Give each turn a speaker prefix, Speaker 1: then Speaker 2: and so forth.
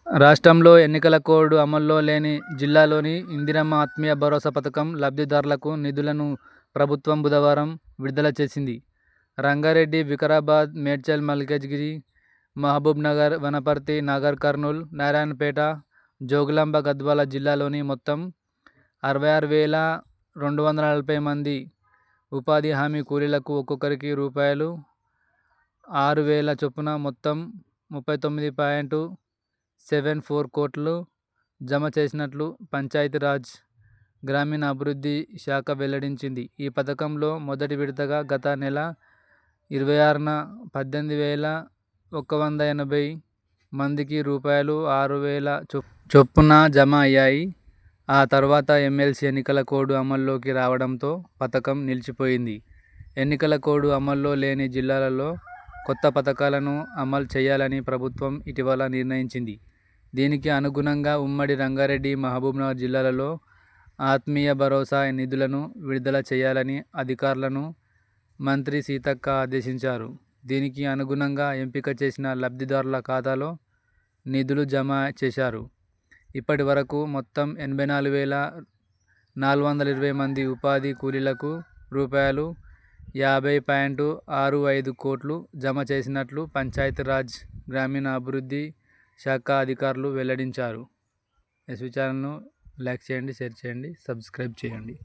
Speaker 1: రాష్ట్రంలో ఎన్నికల కోడ్ అమల్లో లేని జిల్లాలోని ఇందిరమ్మ ఆత్మీయ భరోసా పథకం లబ్ధిదారులకు నిధులను ప్రభుత్వం బుధవారం విడుదల చేసింది. రంగారెడ్డి, వికారాబాద్, మేడ్చల్, మల్కాజ్గిరి, మహబూబ్నగర్, వనపర్తి, నాగర్ కర్నూల్, నారాయణపేట, జోగులాంబ, గద్వాల జిల్లాలోని మొత్తం 66,240 మంది ఉపాధి హామీ కూలీలకు ఒక్కొక్కరికి రూ. 6,000 చొప్పున మొత్తం 39.74 కోట్లు జమ చేసినట్లు పంచాయతీరాజ్, గ్రామీణాభివృద్ధి శాఖ వెల్లడించింది. ఈ పథకంలో మొదటి విడతగా గత నెల 26న 18,180 మందికి రూ. 6,000 చొప్పున జమ అయ్యాయి. ఆ తర్వాత ఎమ్మెల్సీ ఎన్నికల కోడ్ అమల్లోకి రావడంతో పథకం నిలిచిపోయింది. ఎన్నికల కోడ్ అమల్లో లేని జిల్లాలలో కొత్త పథకాలను అమలు చేయాలని ప్రభుత్వం ఇటీవల నిర్ణయించింది. దీనికి అనుగుణంగా ఉమ్మడి రంగారెడ్డి, మహబూబ్నగర్ జిల్లాలలో ఆత్మీయ భరోసా నిధులను విడుదల చేయాలని అధికారులను మంత్రి సీతక్క ఆదేశించారు. దీనికి అనుగుణంగా ఎంపిక చేసిన లబ్ధిదారుల ఖాతాలో నిధులు జమ చేశారు. ఇప్పటి వరకు మొత్తం 84,420 మంది ఉపాధి కూలీలకు రూ. 50.65 కోట్లు జమ చేసినట్లు పంచాయతీరాజ్, గ్రామీణాభివృద్ధి శాఖ అధికారులు వెల్లడించారు. ఎస్వీ ఛానల్ను లైక్ చేయండి, షేర్ చేయండి, సబ్స్క్రైబ్ చేయండి.